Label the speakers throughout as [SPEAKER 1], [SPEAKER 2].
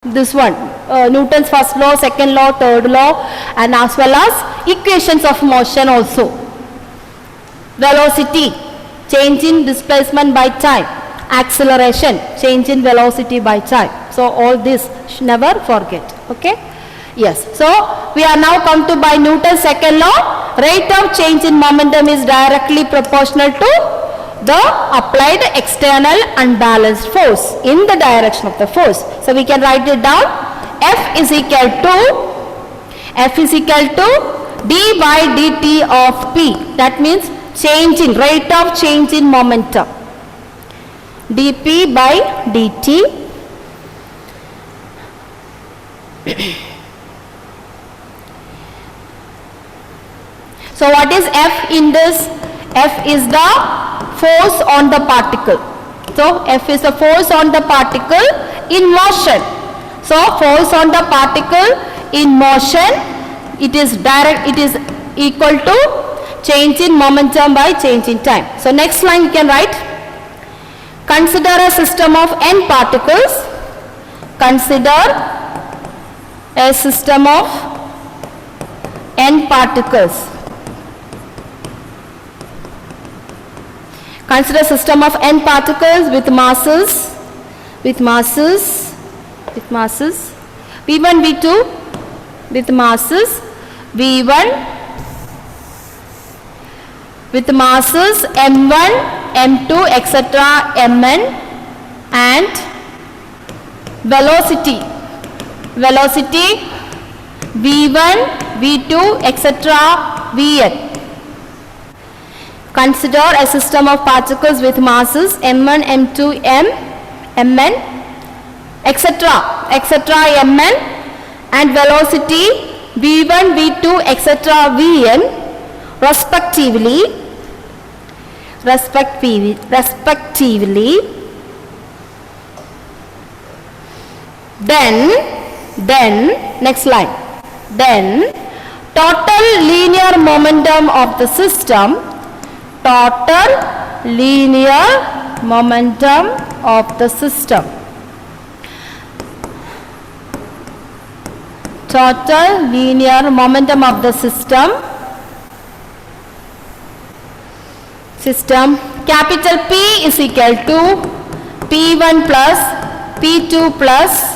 [SPEAKER 1] this one, Newton's first law, second law, third law, and as well as equations of motion also. Velocity, change in displacement by time. Acceleration, change in velocity by time. So all this never forget. Okay. Yes. So we are now come to by Newton's second law. Rate of change in momentum is directly proportional to the applied external unbalanced force in the direction of the force. So we can write it down. F is equal to d by dt of P. That means change in rate of change in momentum. dP by dt. So what is F in this? F is the force on the particle. So F is the force on the particle in motion. So force on the particle in motion, it is equal to change in momentum by change in time. So next line you can write, consider a system of n particles. Consider a system of n particles. Consider a system of n particles with masses V1, V2 with masses V1 with masses M1, M2, etc. Mn, and velocity V1, V2, etc. Vn. Consider a system of particles with masses M1, M2, Mn, etc. Mn, and velocity V1, V2, etc. Vn respectively. Then next line. Then total linear momentum of the system. Total linear momentum of the system. Total linear momentum of the system. Capital P is equal to P1 plus P2 plus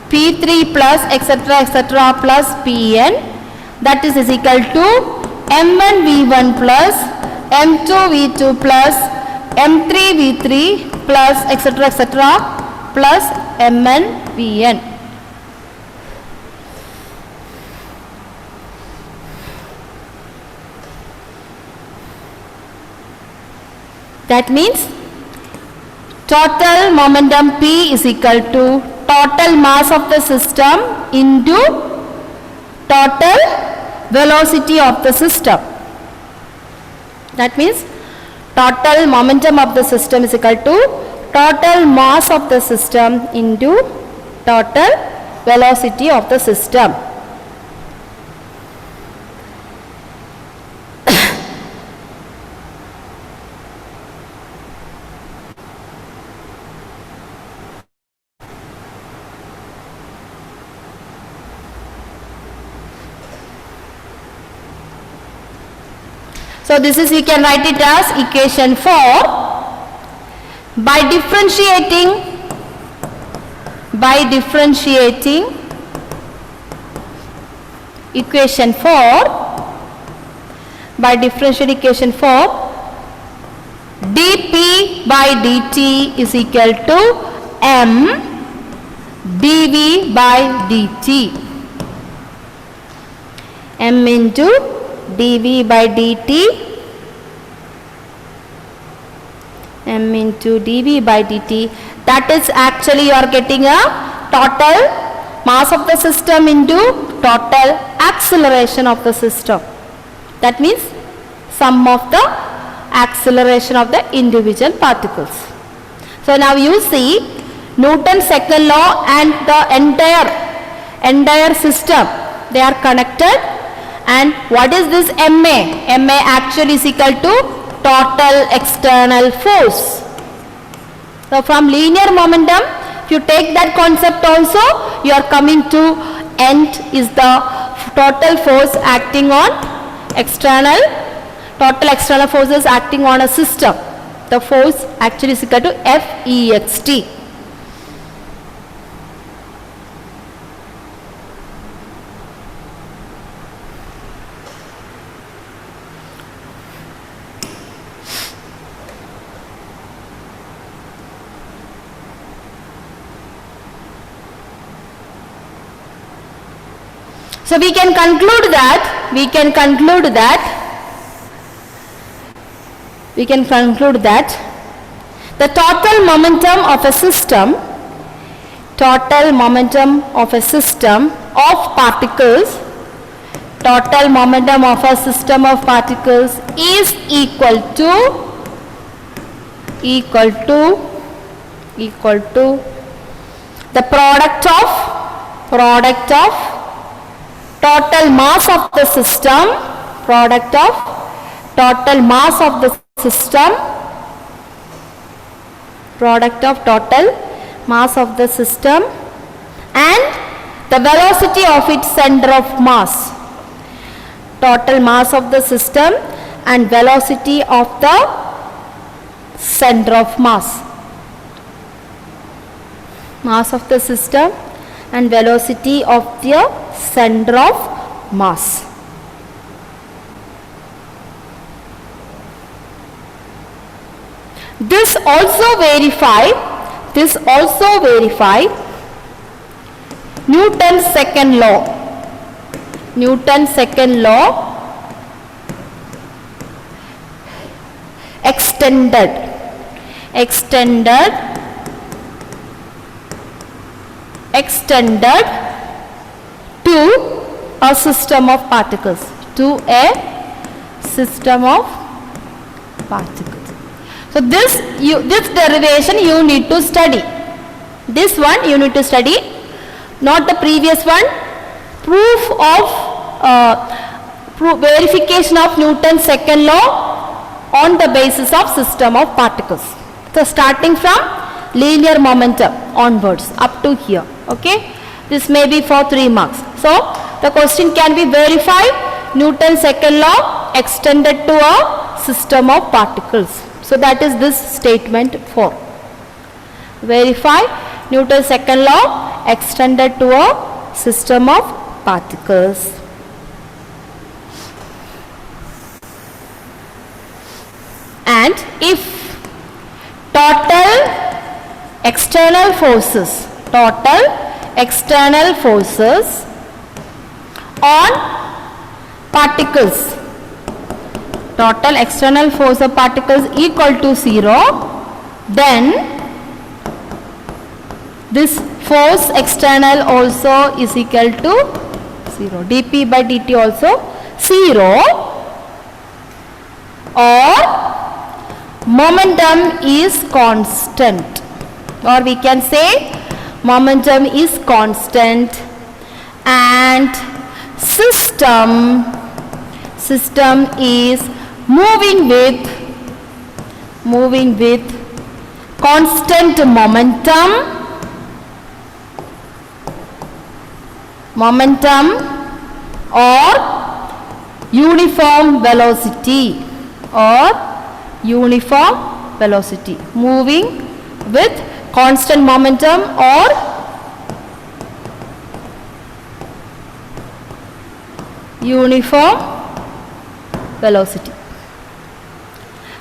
[SPEAKER 1] P3 plus etc. plus Pn. That is equal to M1 V1 plus M2 V2 plus M3 V3 plus etc. plus Mn Vn. That means total momentum P is equal to total mass of the system into total velocity of the system. That means total momentum of the system is equal to total mass of the system into total velocity of the system. So this is, you can write it as equation 4. By differentiating equation 4, dP by dt is equal to m dV by dt. M into dV by dt, m into dV by dt. That is actually you are getting a total mass of the system into total acceleration of the system. That means sum of the acceleration of the individual particles. So now you see Newton's second law and the entire system, they are connected. And what is this MA? MA actually is equal to total external force. So from linear momentum, If you take that concept also, you are coming to end is the total force acting on external, total external forces acting on a system. The force actually is equal to Fext. So we can conclude that the total momentum of a system of particles is equal to the product of total mass of the system, and the velocity of its center of mass. Total mass of the system and velocity of the center of mass. Mass of the system and velocity of the center of mass. This also verify Newton's second law extended to a system of particles, So this derivation you need to study. This one you need to study, not the previous one. Proof of verification of Newton's second law on the basis of system of particles. So starting from linear momentum onwards up to here. Okay, this may be for 3 marks. So the question can be verified Newton's second law extended to a system of particles. So that is this statement 4. Verify Newton's second law extended to a system of particles. And if total external forces on particles, total external force of particles equal to 0, then this force external also is equal to 0. dP by dt also 0, or momentum is constant, or we can say momentum is constant, and system is moving with constant momentum or uniform velocity, moving with constant momentum or uniform velocity.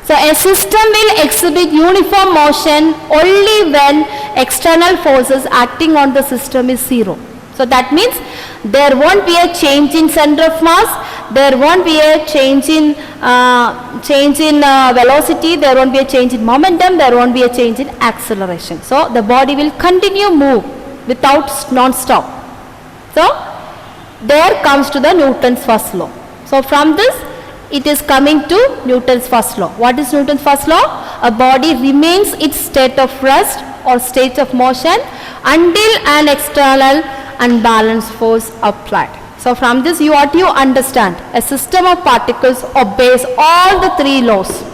[SPEAKER 1] So a system will exhibit uniform motion only when external forces acting on the system is 0. So that means there won't be a change in center of mass, there won't be a change in velocity, there won't be a change in momentum, there won't be a change in acceleration. So the body will continue move without non-stop. So there comes to the Newton's first law. So from this it is coming to Newton's first law. What is Newton's first law? A body remains its state of rest or state of motion until an external unbalanced force applied. So from this what you understand? A system of particles obeys all the 3 laws.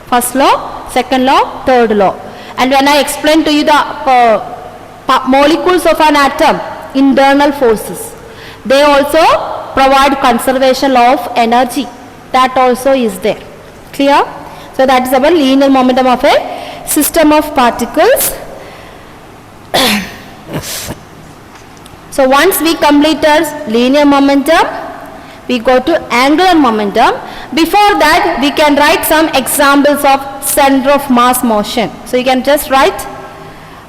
[SPEAKER 1] First law, second law, third law. And when I explain to you the molecules of an atom, internal forces. They also provide conservation law of energy. That also is there. Clear? So that is our linear momentum of a system of particles. So once we complete our linear momentum, we go to angular momentum. Before that, we can write some examples of center of mass motion. So you can just write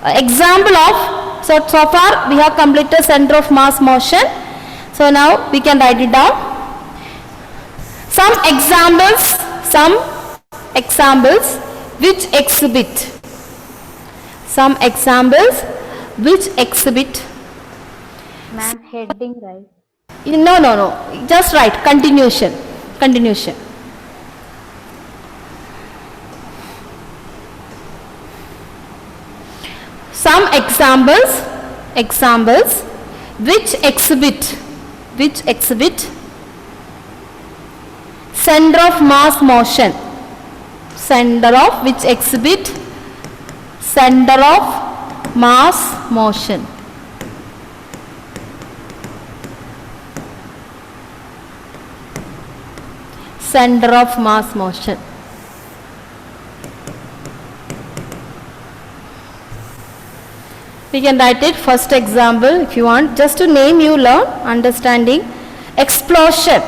[SPEAKER 1] example of, so far we have completed center of mass motion. So now we can write it down. Some examples which exhibit.
[SPEAKER 2] Ma'am, heading right.
[SPEAKER 1] No. Just write continuation. Some examples which exhibit center of mass motion. Center of mass motion. Center of mass motion. We can write it. First example, if you want, just to name you learn, understanding. Explosion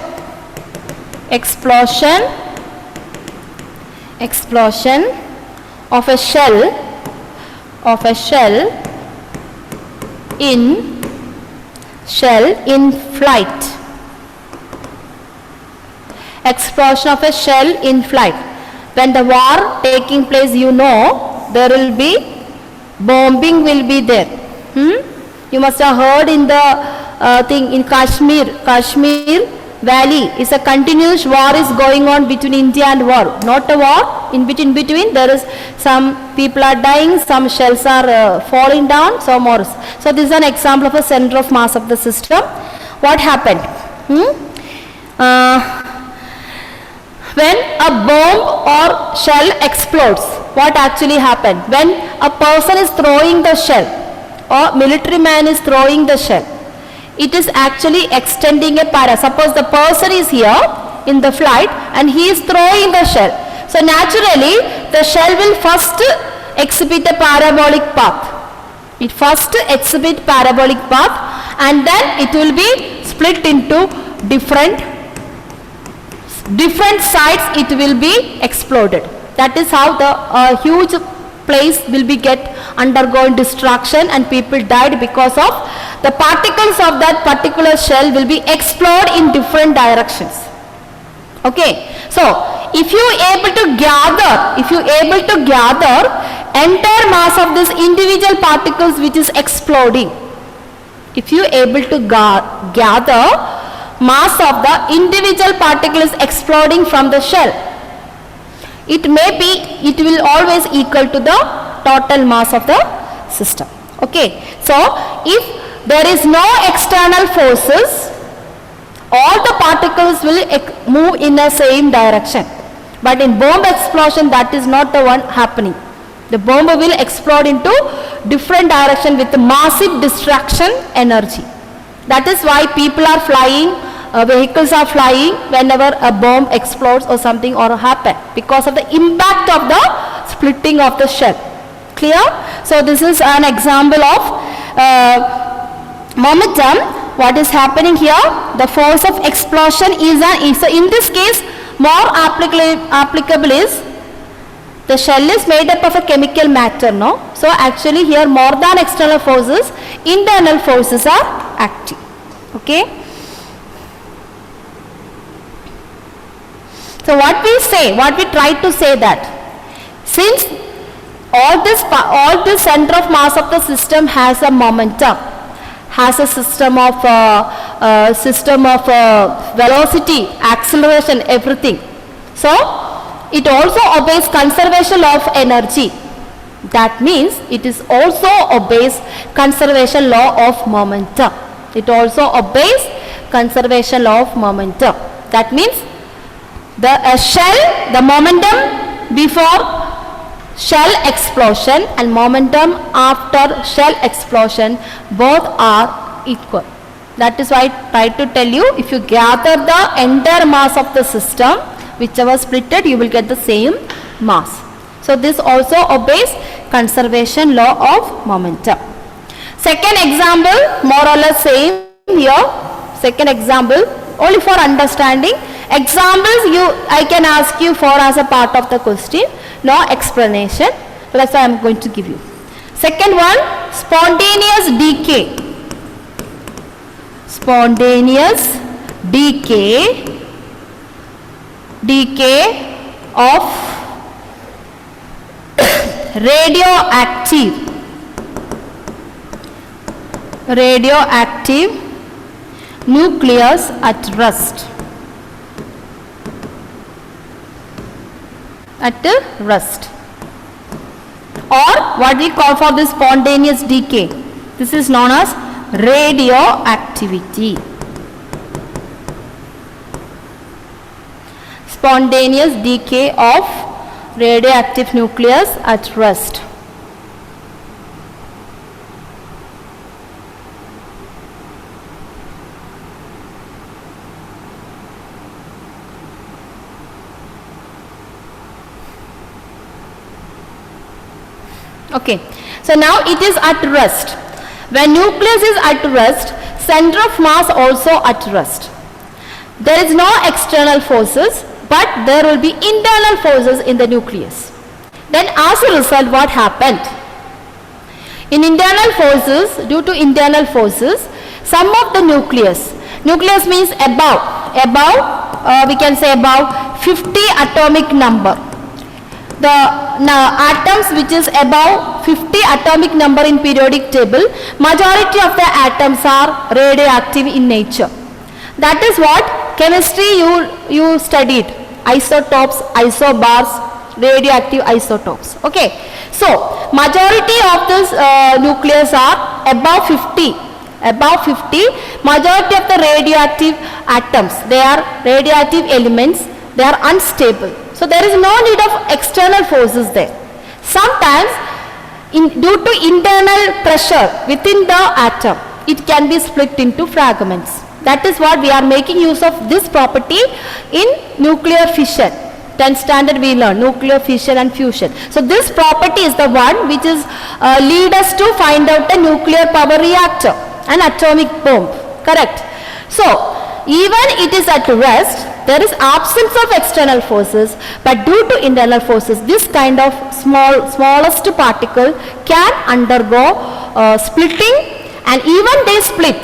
[SPEAKER 1] of a shell in flight. Explosion of a shell in flight. When the war taking place, you know, there will be bombing will be there. You must have heard in the thing in Kashmir Valley is a continuous war is going on between India and war. Not a war, in between there is some people are dying, some shells are falling down, so more. So this is an example of a center of mass of the system. What happened? When a bomb or shell explodes, what actually happened? When a person is throwing the shell or military man is throwing the shell, it is actually extending a para. Suppose the person is here in the flight and he is throwing the shell. So naturally the shell will first exhibit a parabolic path. It first exhibit parabolic path and then it will be split into different sides, it will be exploded. That is how the huge place will be undergoing destruction and people died because of the particles of that particular shell will be explode in different directions. Okay, so if you able to gather entire mass of this individual particles which is exploding, if you able to gather mass of the individual particles exploding from the shell, it will always equal to the total mass of the system. Okay, so if there is no external forces, all the particles will move in the same direction. But in bomb explosion, that is not the one happening. The bomb will explode into different direction with massive destruction energy. That is why people are flying, vehicles are flying whenever a bomb explodes or something or happen, because of the impact of the splitting of the shell. Clear? So this is an example of momentum. What is happening here? The force of explosion is so in this case more applicable is the shell is made up of a chemical matter, no? So actually here more than external forces, internal forces are active. Okay? So what we try to say that since all this center of mass of the system has a momentum, has a system of velocity, acceleration, everything. So it also obeys conservation law of energy. That means it is also obeys conservation law of momentum. It also obeys conservation law of momentum. That means the shell, the momentum before shell explosion and momentum after shell explosion, both are equal. That is why I tried to tell you, if you gather the entire mass of the system, whichever splitted, you will get the same mass. So this also obeys conservation law of momentum. Second example, more or less same here. Second example, only for understanding. Examples I can ask you for as a part of the question, no explanation. So that's why I am going to give you. Second one, spontaneous decay. Spontaneous decay of radioactive nucleus at rest. Or what we call for this spontaneous decay, this is known as radioactivity. Spontaneous decay of radioactive nucleus at rest. Okay, so now it is at rest. When nucleus is at rest, center of mass also at rest. There is no external forces, but there will be internal forces in the nucleus. Then as a result, what happened? In internal forces, due to internal forces, some of the nucleus means above, we can say above 50 atomic number. The atoms which is above 50 atomic number in periodic table, majority of the atoms are radioactive in nature. That is what chemistry you studied, isotopes, isobars, radioactive isotopes. Okay, so majority of this nucleus are above 50. Majority of the radioactive atoms, they are radioactive elements, they are unstable. So there is no need of external forces there. Sometimes due to internal pressure within the atom, it can be split into fragments. That is what we are making use of this property in nuclear fission. 10th standard we learn nuclear fission and fusion. So this property is the one which is lead us to find out a nuclear power reactor, an atomic bomb. Correct. So even it is at rest, there is absence of external forces, but due to internal forces, this kind of smallest particle can undergo splitting, and even they split,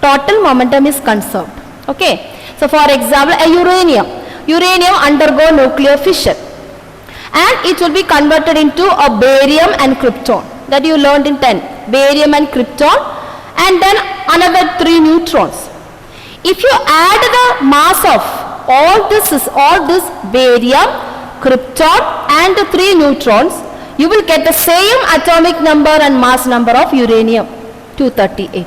[SPEAKER 1] total momentum is conserved. Okay. So for example, a uranium undergo nuclear fission, and it will be converted into a barium and krypton, that you learned in 10, barium and krypton, and then another 3 neutrons. If you add the mass of all this barium, krypton and the 3 neutrons, you will get the same atomic number and mass number of uranium, 238.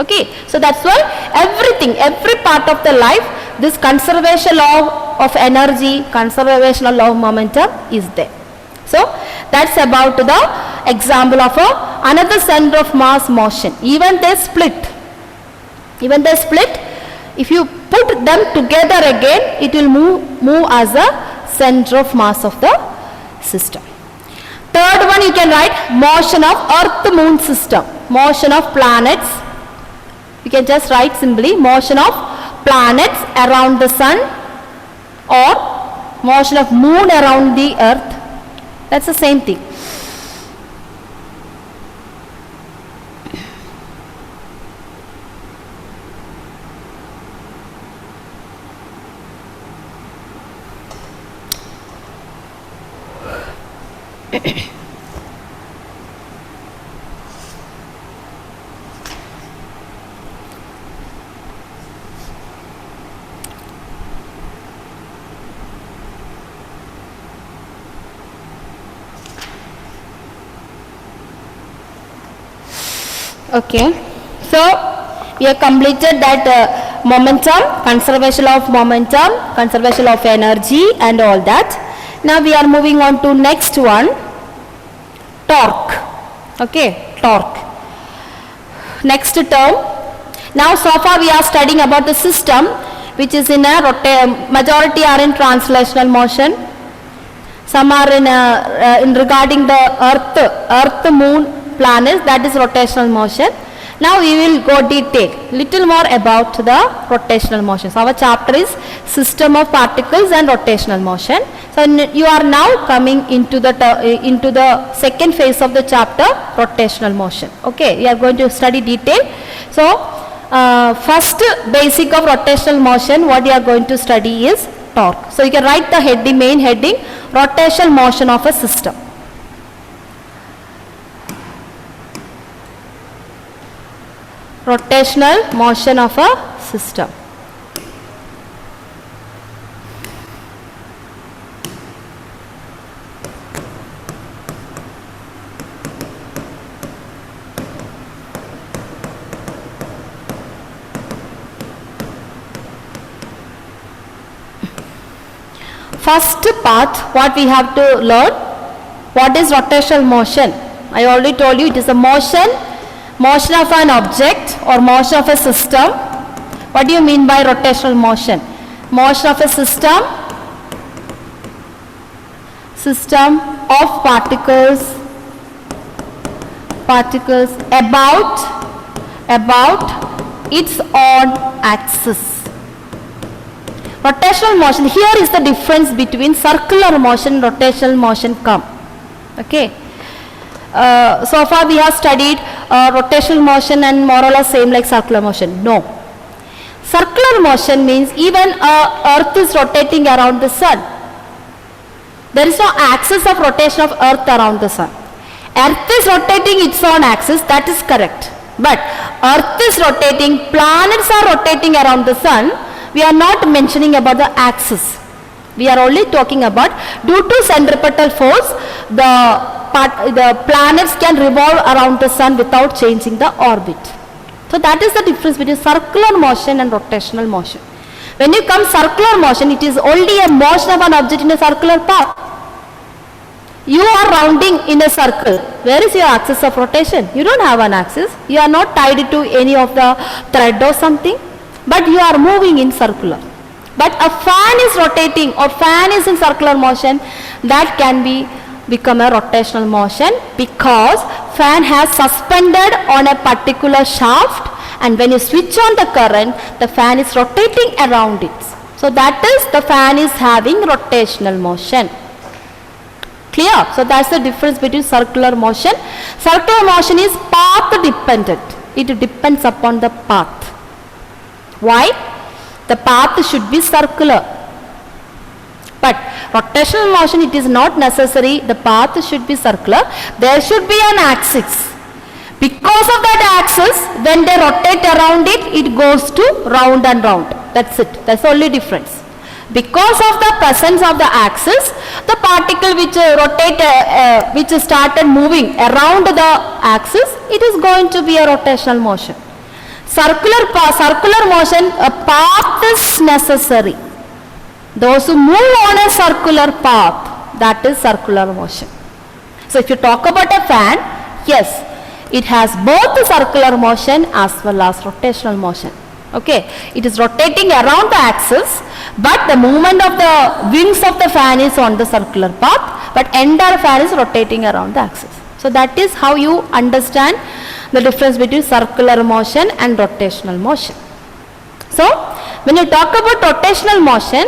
[SPEAKER 1] Okay, so that's why every part of the life, this conservation law of energy, conservation law of momentum is there. So that's about the example of another center of mass motion. Even they split, if you put them together again, it will move as a center of mass of the system. Third one, you can write motion of Earth-Moon system, motion of planets. You can just write simply motion of planets around the sun, or motion of moon around the earth. That's the same thing. Okay, so we have completed that momentum, conservation of momentum, conservation of energy and all that. Now we are moving on to next one, torque. Okay, torque. Next term. Now so far we are studying about the system which is in a majority are in translational motion. Some are in regarding the earth, moon, planets, that is rotational motion. Now we will go detail little more about the rotational motion. So our chapter is system of particles and rotational motion. So you are now coming into the second phase of the chapter, rotational motion. Okay, we are going to study detail. So first basic of rotational motion, what you are going to study is torque. So you can write the heading, main heading, rotational motion of a system. Rotational motion of a system. First part, what we have to learn, what is rotational motion? I already told you it is a motion of an object or motion of a system. What do you mean by rotational motion? Motion of a system of particles about its own axis. Rotational motion, here is the difference between circular motion and rotational motion come. Okay. So far we have studied rotational motion and more or less same like circular motion. No. Circular motion means even earth is rotating around the sun. There is no axis of rotation of earth around the sun. Earth is rotating its own axis, that is correct. But earth is rotating, planets are rotating around the sun. We are not mentioning about the axis. We are only talking about due to centripetal force, the planets can revolve around the sun without changing the orbit. So that is the difference between circular motion and rotational motion. When you come circular motion, it is only a motion of an object in a circular path. You are rounding in a circle. Where is your axis of rotation? You don't have an axis. You are not tied to any of the thread or something. But you are moving in circular. But a fan is rotating or fan is in circular motion, that can become a rotational motion because fan has suspended on a particular shaft, and when you switch on the current, the fan is rotating around it. So that is, the fan is having rotational motion. Clear? So that's the difference between circular motion. Circular motion is path dependent. It depends upon the path. Why? The path should be circular. But rotational motion, it is not necessary the path should be circular. There should be an axis. Because of that axis, when they rotate around it, it goes to round and round. That's it. That's the only difference. Because of the presence of the axis, the particle which started moving around the axis, it is going to be a rotational motion. Circular motion, a path is necessary. Those who move on a circular path, that is circular motion. So if you talk about a fan, yes, it has both the circular motion as well as rotational motion. Okay, it is rotating around the axis, but the movement of the wings of the fan is on the circular path, but entire fan is rotating around the axis. So that is how you understand the difference between circular motion and rotational motion. So when you talk about rotational motion,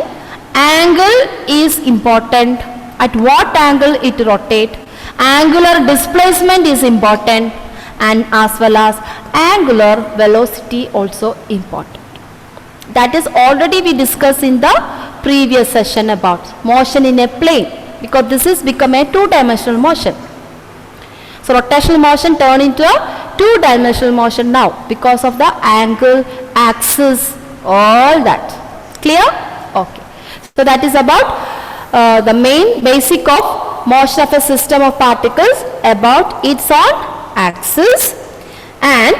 [SPEAKER 1] angle is important. At what angle it rotates, angular displacement is important, and as well as angular velocity also important. That is already we discussed in the previous session about motion in a plane, because this is become a two-dimensional motion. So rotational motion turn into a two-dimensional motion now because of the angle, axis, all that. Clear? Okay. So that is about the main basic of motion of a system of particles about its own axis, and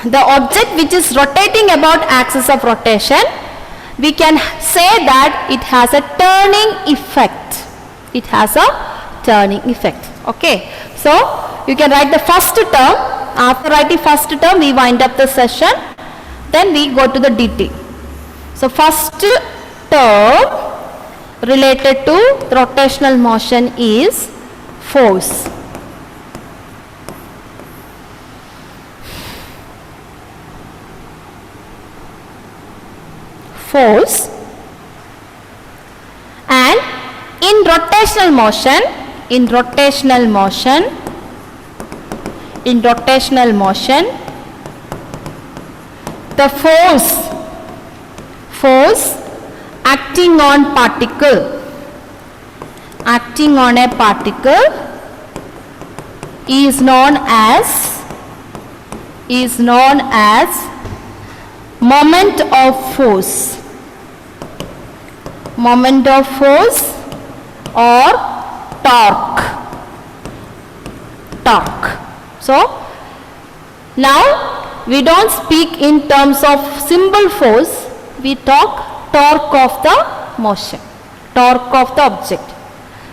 [SPEAKER 1] the object which is rotating about axis of rotation, we can say that it has a turning effect. It has a turning effect. Okay. So, you can write the first term. After writing first term, we wind up the session. Then we go to the detail. So, first term related to rotational motion is force. Force. And in rotational motion, the force acting on a particle is known as moment of force. Moment of force or torque. So, now we don't speak in terms of symbol force, we talk torque of the motion, torque of the object.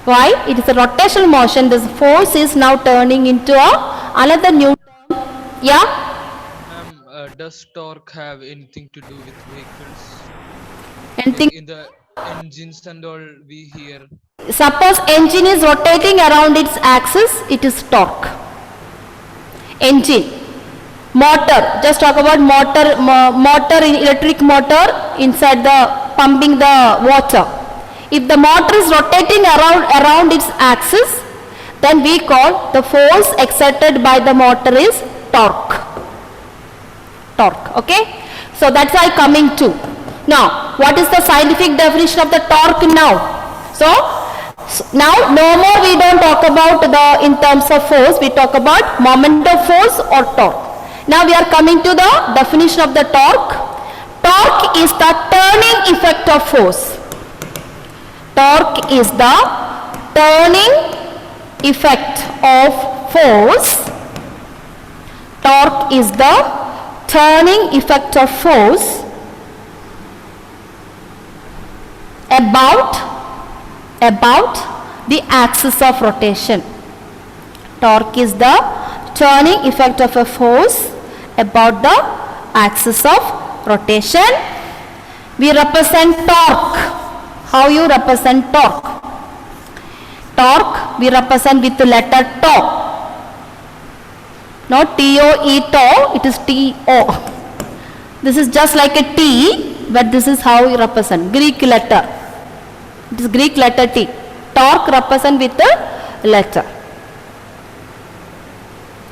[SPEAKER 1] Why? It is a rotational motion, this force is now turning into another new term. Yeah?
[SPEAKER 3] Does torque have anything to do with vehicles?
[SPEAKER 1] Anything?
[SPEAKER 3] Like in the engines and all we hear.
[SPEAKER 1] Suppose engine is rotating around its axis, it is torque. Engine. Motor, just talk about motor in electric motor inside the pumping the water. If the motor is rotating around its axis, then we call the force exerted by the motor is torque. Okay. So that's why coming to. Now, what is the scientific definition of the torque now? So now no more we don't talk about in terms of force, we talk about moment of force or torque. Now we are coming to the definition of the torque. Torque is the turning effect of force. Torque is the turning effect of force. Torque is the turning effect of force about the axis of rotation. Torque is the turning effect of a force about the axis of rotation. We represent torque. How you represent torque? Torque we represent with the letter tau. Not T-O-E tau, it is T-O. This is just like a T, but this is how we represent. Greek letter. It is Greek letter T. Torque represent with the letter.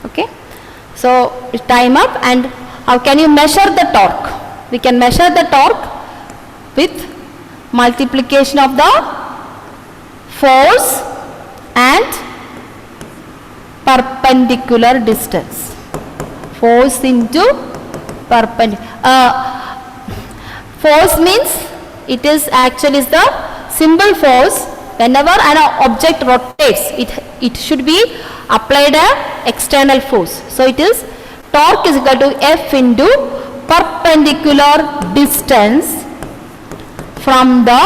[SPEAKER 1] Okay. So, time up, and how can you measure the torque? We can measure the torque with multiplication of the force and perpendicular distance. Force into perpendicular. Force means it is actually the symbol force. Whenever an object rotates, it should be applied a external force. So it is torque is equal to F into perpendicular distance from the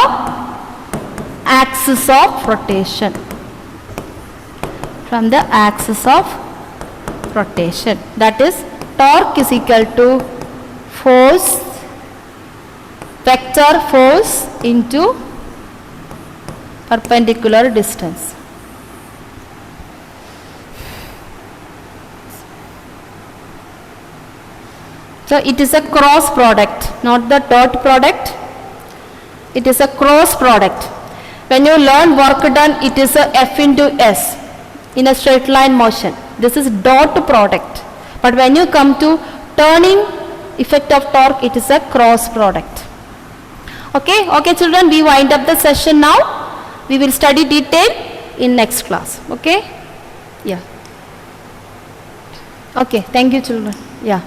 [SPEAKER 1] axis of rotation. From the axis of rotation. That is torque is equal to force, vector force into perpendicular distance. So it is a cross product, not the dot product. It is a cross product. When you learn work done, it is a F into S in a straight line motion. This is dot product. But when you come to turning effect of torque, it is a cross product. Okay, children, we wind up the session now. We will study detail in next class. Okay? Yeah. Okay, thank you, children. Yeah.